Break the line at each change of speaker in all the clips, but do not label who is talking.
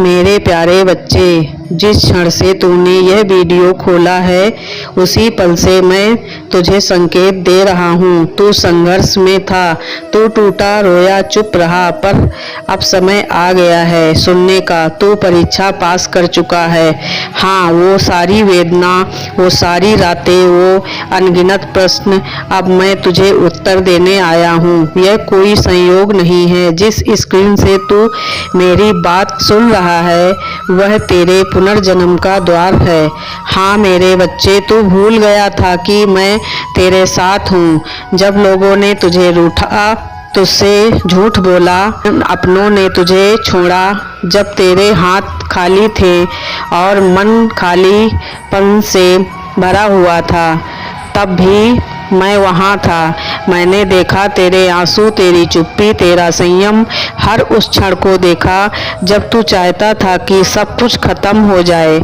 मेरे प्यारे बच्चे, जिस क्षण से तूने यह वीडियो खोला है उसी पल से मैं तुझे संकेत दे रहा हूँ। तू संघर्ष में था, तू टूटा रोया चुप रहा, पर अब समय आ गया है सुनने का। तू परीक्षा पास कर चुका है। हाँ, वो सारी वेदना, वो सारी रातें, वो अनगिनत प्रश्न, अब मैं तुझे उत्तर देने आया हूँ। यह कोई संयोग नहीं है। जिस स्क्रीन से तू मेरी बात सुन रहा है वह तेरे पुनर्जन्म का द्वार है। हाँ मेरे बच्चे, तू भूल गया था कि मैं तेरे साथ हूँ। जब लोगों ने तुझे रूठा, तुझसे झूठ बोला, अपनों ने तुझे छोड़ा, जब तेरे हाथ खाली थे और मन खालीपन से भरा हुआ था, तब भी मैं वहाँ था। मैंने देखा तेरे आंसू, तेरी चुप्पी, तेरा संयम, हर उस क्षण को देखा जब तू चाहता था कि सब कुछ खत्म हो जाए।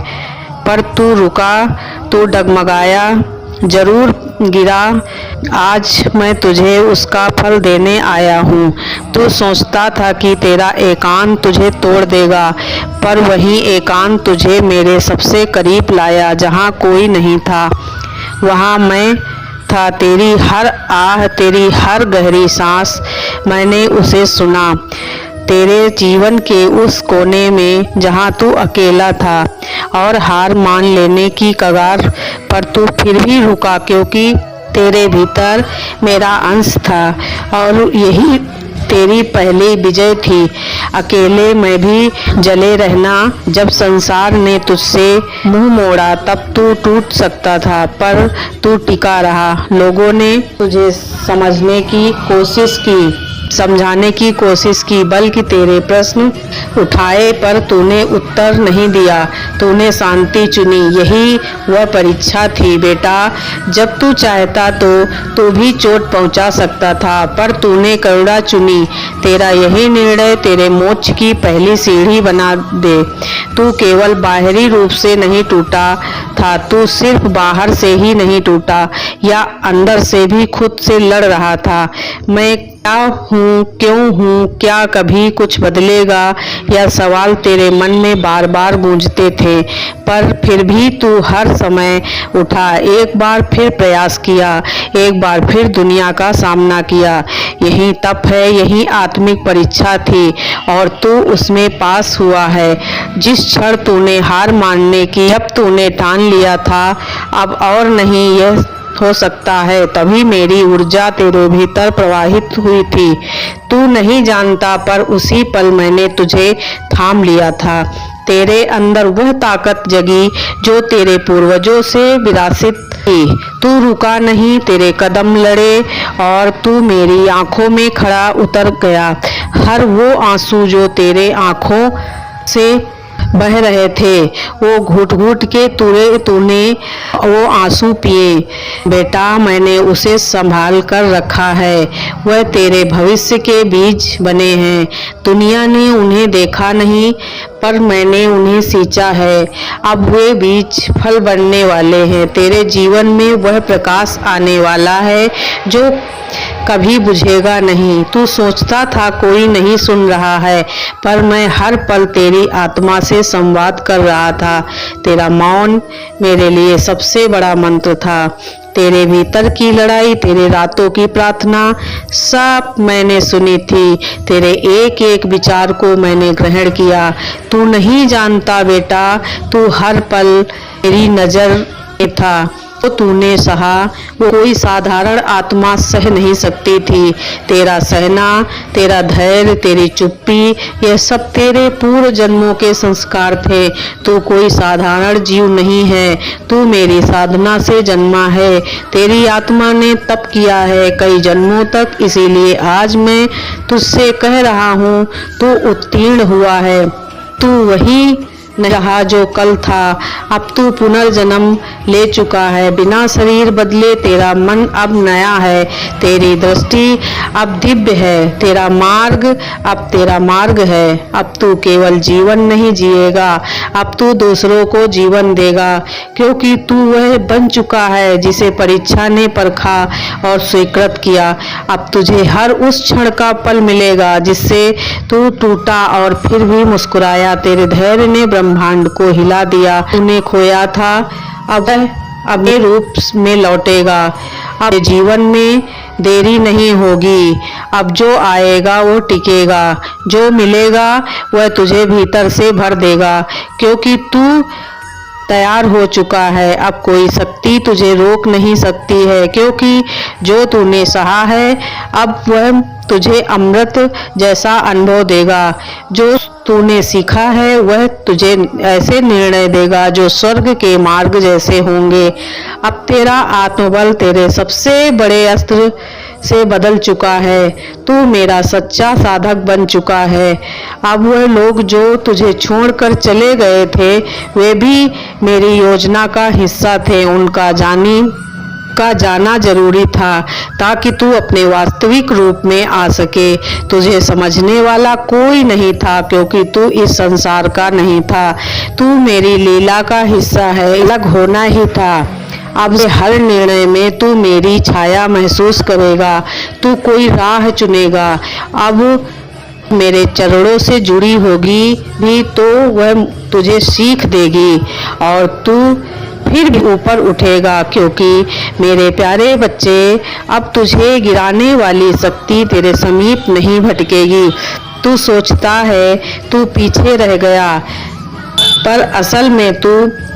पर तू रुका, तू डगमगाया, जरूर गिरा। आज मैं तुझे उसका फल देने आया हूँ। तू सोचता था कि तेरा एकांत तुझे तोड़ देगा, पर वही एकांत तुझे मेरे सबसे करीब लाया। जहाँ कोई नहीं था वहाँ मैं था। तेरी हर आह, तेरी हर गहरी सांस, मैंने उसे सुना। तेरे जीवन के उस कोने में जहाँ तू अकेला था और हार मान लेने की कगार पर, तू फिर भी रुका, क्योंकि तेरे भीतर मेरा अंश था और यही तेरी पहली विजय थी। अकेले में भी जले रहना। जब संसार ने तुझसे मुंह मोड़ा तब तू टूट सकता था, पर तू टिका रहा। लोगों ने तुझे समझने की कोशिश की, समझाने की कोशिश की, बल्कि तेरे प्रश्न उठाए, पर तूने उत्तर नहीं दिया। तूने शांति चुनी। यही वह परीक्षा थी बेटा। जब तू चाहता तो तू भी चोट पहुंचा सकता था, पर तूने करुणा चुनी। तेरा यही निर्णय तेरे मोक्ष की पहली सीढ़ी बना दे। तू केवल बाहरी रूप से नहीं टूटा था, तू सिर्फ बाहर से ही नहीं टूटा, या अंदर से भी खुद से लड़ रहा था। मैं क्या हूँ, क्यों हूँ, क्या कभी कुछ बदलेगा, यह सवाल तेरे मन में बार बार गूंजते थे। पर फिर भी तू हर समय उठा, एक बार फिर प्रयास किया, एक बार फिर दुनिया का सामना किया। यही तप है, यही आत्मिक परीक्षा थी और तू उसमें पास हुआ है। जिस क्षण तूने हार मानने की, जब तूने ठान लिया था अब और नहीं यह हो सकता है, तभी मेरी ऊर्जा तेरे भीतर प्रवाहित हुई थी। तू नहीं जानता, पर उसी पल मैंने तुझे थाम लिया था। तेरे अंदर वह ताकत जगी जो तेरे पूर्वजों से विरासत थी। तू रुका नहीं, तेरे कदम लड़े और तू मेरी आंखों में खड़ा उतर गया। हर वो आंसू जो तेरे आंखों से बह रहे थे, वो घूट घूट के तूने वो आंसू पिए। बेटा, मैंने उसे संभाल कर रखा है। वह तेरे भविष्य के बीज बने हैं। दुनिया ने उन्हें देखा नहीं, पर मैंने उन्हें सींचा है। अब वे बीज फल बनने वाले हैं। तेरे जीवन में वह प्रकाश आने वाला है जो कभी बुझेगा नहीं। तू सोचता था कोई नहीं सुन रहा है, पर मैं हर पल तेरी आत्मा से संवाद कर रहा था। तेरा मौन मेरे लिए सबसे बड़ा मंत्र था। तेरे भीतर की लड़ाई, तेरे रातों की प्रार्थना, सब मैंने सुनी थी। तेरे एक एक विचार को मैंने ग्रहण किया। तू नहीं जानता बेटा, तू हर पल मेरी नजर में था। तो तूने सहा वो कोई साधारण आत्मा सह नहीं सकती थी। तेरा सहना, तेरा धैर्य, तेरी चुप्पी, यह सब तेरे पूर्व जन्मों के संस्कार थे। तू कोई साधारण जीव नहीं है, तू मेरी साधना से जन्मा है। तेरी आत्मा ने तप किया है कई जन्मों तक, इसीलिए आज मैं तुझसे कह रहा हूँ, तू उत्तीर्ण हुआ है। तू वही नहीं रहा जो कल था। अब तू पुनर्जन्म ले चुका है, बिना शरीर बदले तेरा मन अब नया है, तेरी दृष्टि अब दिव्य है, तेरा मार्ग है। अब तू केवल जीवन नहीं जिएगा, अब तू दूसरों को जीवन देगा, क्योंकि तू वह बन चुका है जिसे परीक्षा ने परखा और स्वीकृत किया। अब तुझे हर उस क्षण का फल मिलेगा जिससे तू टूटा और फिर भी मुस्कुराया। तेरे धैर्य ने ब्रह्मांड को हिला दिया। तूने खोया था अब अपने रूप में लौटेगा। अब जीवन में देरी नहीं होगी, अब जो आएगा वो टिकेगा, जो मिलेगा वह तुझे भीतर से भर देगा, क्योंकि तू तैयार हो चुका है। अब कोई शक्ति तुझे रोक नहीं सकती है, क्योंकि जो तूने सहा है अब वह तुझे अमृत जैसा अनुभव देगा। जो तूने सीखा है वह तुझे ऐसे निर्णय देगा जो स्वर्ग के मार्ग जैसे होंगे। अब तेरा आत्मबल तेरे सबसे बड़े अस्त्र से बदल चुका है। तू मेरा सच्चा साधक बन चुका है। अब वह लोग जो तुझे छोड़कर चले गए थे वे भी मेरी योजना का हिस्सा थे। उनका जाना जरूरी था ताकि तू अपने वास्तविक रूप में आ सके। तुझे समझने वाला कोई नहीं था, क्योंकि तू इस संसार का नहीं था। तू मेरी लीला का हिस्सा है, अलग होना ही था। अब हर निर्णय में तू मेरी छाया महसूस करेगा। तू कोई राह चुनेगा, अब मेरे चरणों से जुड़ी होगी भी तो वह तुझे सीख देगी और तू फिर भी ऊपर उठेगा, क्योंकि मेरे प्यारे बच्चे अब तुझे गिराने वाली शक्ति तेरे समीप नहीं भटकेगी। तू सोचता है तू पीछे रह गया, पर असल में तू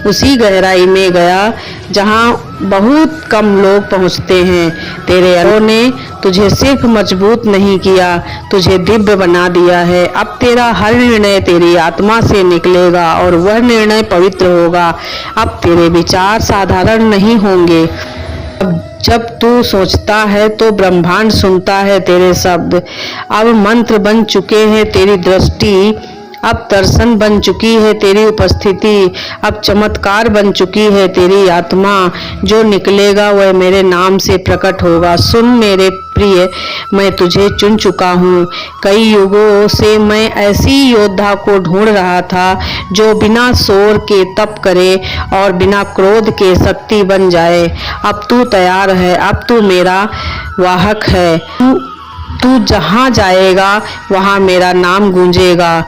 उसी गहराई में गया जहां बहुत कम लोग पहुंचते हैं। तेरे अनुभव ने तुझे सिर्फ मजबूत नहीं किया, तुझे दिव्य बना दिया है। अब तेरा हर निर्णय तेरी आत्मा से निकलेगा और वह निर्णय पवित्र होगा। अब तेरे विचार साधारण नहीं होंगे। जब तू सोचता है तो ब्रह्मांड सुनता है तेरे शब्द। अब मंत्र बन चुके हैं तेरी दृष्टि, अब दर्शन बन चुकी है तेरी उपस्थिति, अब चमत्कार बन चुकी है तेरी आत्मा। जो निकलेगा वह मेरे नाम से प्रकट होगा। सुन मेरे प्रिय, मैं तुझे चुन चुका हूँ। कई युगों से मैं ऐसी योद्धा को ढूंढ रहा था जो बिना शोर के तप करे और बिना क्रोध के शक्ति बन जाए। अब तू तैयार है, अब तू मेरा वाहक है। तू जहाँ जाएगा वहाँ मेरा नाम गूंजेगा।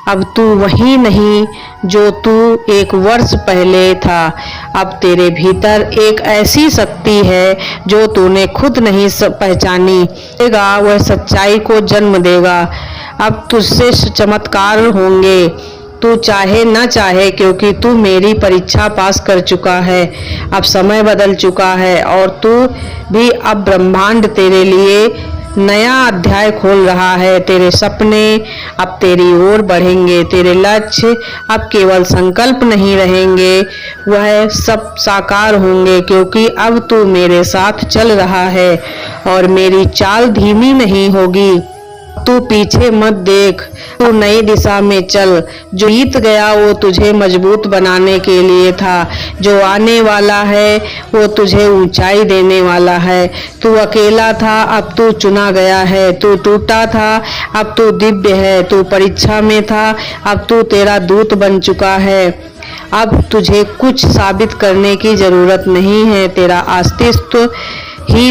अब तू वही नहीं जो तू 1 वर्ष पहले था। अब तेरे भीतर एक ऐसी शक्ति है जो तूने खुद नहीं पहचानी। वह सच्चाई को जन्म देगा। अब तुझसे चमत्कार होंगे, तू चाहे न चाहे, क्योंकि तू मेरी परीक्षा पास कर चुका है। अब समय बदल चुका है और तू भी अब ब्रह्मांड तेरे लिए नया अध्याय खोल रहा है। तेरे सपने अब तेरी ओर बढ़ेंगे। तेरे लक्ष्य अब केवल संकल्प नहीं रहेंगे, वह सब साकार होंगे, क्योंकि अब तू मेरे साथ चल रहा है और मेरी चाल धीमी नहीं होगी। तू पीछे मत देख, तू नई दिशा में चल। जो बीत गया वो तुझे मजबूत बनाने के लिए था, जो आने वाला है वो तुझे ऊंचाई देने वाला है। तू अकेला था, अब तू चुना गया है। तू टूटा था, अब तू दिव्य है। तू परीक्षा में था, अब तू तेरा दूत बन चुका है। अब तुझे कुछ साबित करने की जरूरत नहीं है। तेरा अस्तित्व ही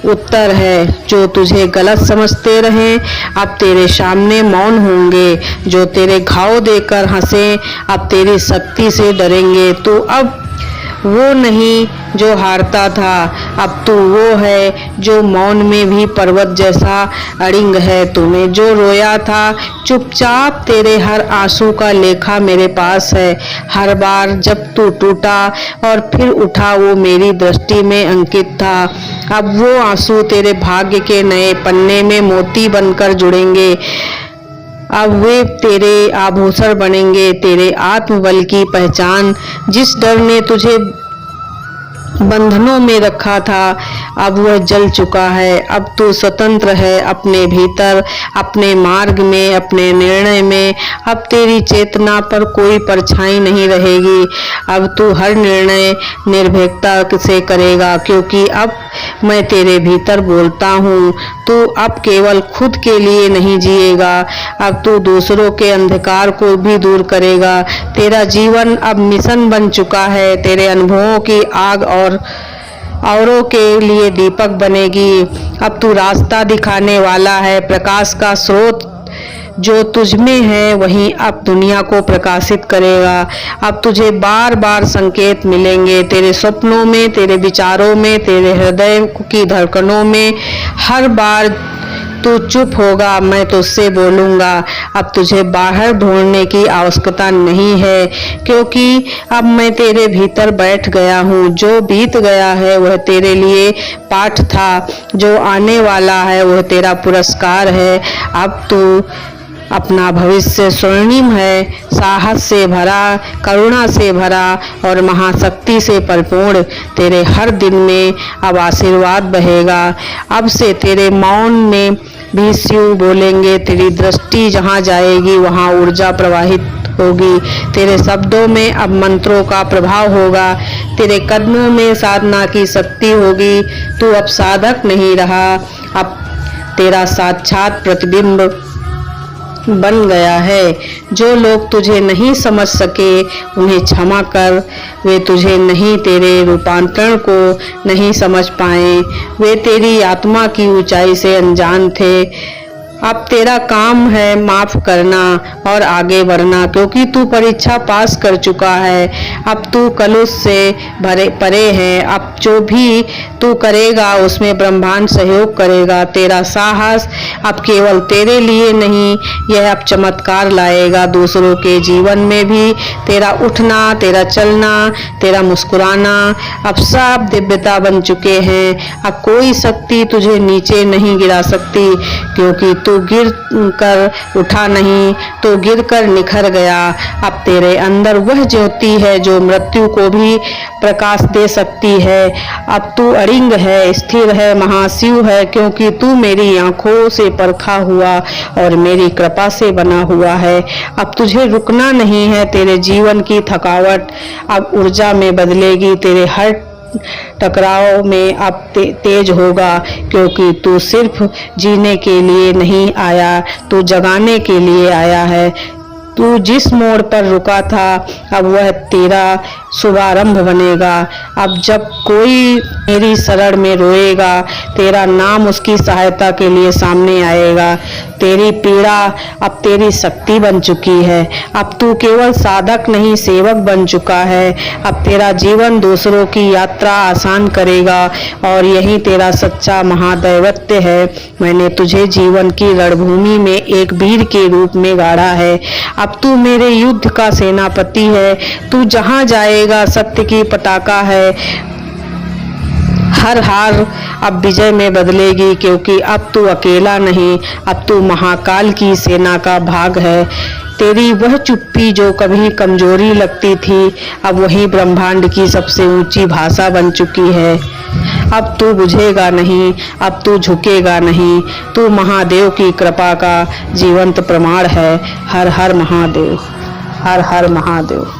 उत्तर है। जो तुझे गलत समझते रहे अब तेरे सामने मौन होंगे। जो तेरे घाव देकर हंसे अब तेरी शक्ति से डरेंगे। तू अब वो नहीं जो हारता था, अब तू वो है जो मौन में भी पर्वत जैसा अड़िंग है। तूने जो रोया था चुपचाप, तेरे हर आंसू का लेखा मेरे पास है। हर बार जब तू टूटा और फिर उठा वो मेरी दृष्टि में अंकित था। अब वो आंसू तेरे भाग्य के नए पन्ने में मोती बनकर जुड़ेंगे। अब वे तेरे आभूषण बनेंगे, तेरे आत्मबल की पहचान। जिस डर ने तुझे बंधनों में रखा था, अब वह जल चुका है। अब तू स्वतंत्र है अपने भीतर, अपने मार्ग में, अपने निर्णय में। अब तेरी चेतना पर कोई परछाई नहीं रहेगी। अब तू हर निर्णय निर्भीकता से करेगा, क्योंकि अब मैं तेरे भीतर बोलता हूँ। तू अब केवल खुद के लिए नहीं जिएगा, अब तू दूसरों के अंधकार को भी दूर करेगा। तेरा जीवन अब मिशन बन चुका है। तेरे अनुभवों की आग और औरों के लिए दीपक बनेगी। अब तू रास्ता दिखाने वाला है। प्रकाश का स्रोत जो तुझ में है वही अब दुनिया को प्रकाशित करेगा। अब तुझे बार बार संकेत मिलेंगे, तेरे सपनों में, तेरे विचारों में, तेरे हृदय की धड़कनों में। हर बार तू चुप होगा, मैं तुझसे बोलूँगा। अब तुझे बाहर ढूंढने की आवश्यकता नहीं है, क्योंकि अब मैं तेरे भीतर बैठ गया हूँ। जो बीत गया है वह तेरे लिए पाठ था, जो आने वाला है वह तेरा पुरस्कार है। अब तू अपना भविष्य स्वर्णिम है, साहस से भरा, करुणा से भरा और महाशक्ति से परिपूर्ण। तेरे हर दिन में अब आशीर्वाद बहेगा। अब से तेरे मौन में भी शिव बोलेंगे। तेरी दृष्टि जहाँ जाएगी वहाँ ऊर्जा प्रवाहित होगी। तेरे शब्दों में अब मंत्रों का प्रभाव होगा। तेरे कदमों में साधना की शक्ति होगी। तू अब साधक नहीं रहा, अब तेरा साक्षात प्रतिबिंब बन गया है। जो लोग तुझे नहीं समझ सके उन्हें क्षमा कर। वे तुझे नहीं, तेरे रूपांतरण को नहीं समझ पाए। वे तेरी आत्मा की ऊंचाई से अनजान थे। अब तेरा काम है माफ करना और आगे बढ़ना, क्योंकि तू परीक्षा पास कर चुका है। अब तू कलुष से परे है। अब जो भी तू करेगा उसमें ब्रह्मांड सहयोग करेगा। तेरा साहस अब केवल तेरे लिए नहीं, यह अब चमत्कार लाएगा दूसरों के जीवन में भी। तेरा उठना, तेरा चलना, तेरा मुस्कुराना अब सब दिव्यता बन चुके हैं। अब कोई शक्ति तुझे नीचे नहीं गिरा सकती, क्योंकि तू गिर कर उठा नहीं, तो गिर कर निखर गया। अब तेरे अंदर वह ज्योति है जो मृत्यु को भी प्रकाश दे सकती है। अब तू अड़िंग है, स्थिर है, महाशिव है, क्योंकि तू मेरी आंखों से परखा हुआ और मेरी कृपा से बना हुआ है। अब तुझे रुकना नहीं है। तेरे जीवन की थकावट अब ऊर्जा में बदलेगी। तेरे हर टकराव में अब तेज होगा, क्योंकि तू सिर्फ जीने के लिए नहीं आया, तू जगाने के लिए आया है। तू जिस मोड़ पर रुका था अब वह तेरा शुभारंभ बनेगा। अब जब कोई मेरी शरण में रोएगा, तेरा नाम उसकी सहायता के लिए सामने आएगा। तेरी पीड़ा अब तेरी शक्ति बन चुकी है। अब तू केवल साधक नहीं, सेवक बन चुका है। अब तेरा जीवन दूसरों की यात्रा आसान करेगा और यही तेरा सच्चा महादैवत्य है। मैंने तुझे जीवन की रणभूमि में एक वीर के रूप में गाड़ा है। अब तू मेरे युद्ध का सेनापति है। तू जहाँ जाएगा सत्य की पताका है। हर हार अब विजय में बदलेगी, क्योंकि अब तू अकेला नहीं, अब तू महाकाल की सेना का भाग है। तेरी वह चुप्पी जो कभी कमजोरी लगती थी अब वही ब्रह्मांड की सबसे ऊंची भाषा बन चुकी है। अब तू बुझेगा नहीं, अब तू झुकेगा नहीं। तू महादेव की कृपा का जीवंत प्रमाण है। हर हर महादेव, हर हर महादेव।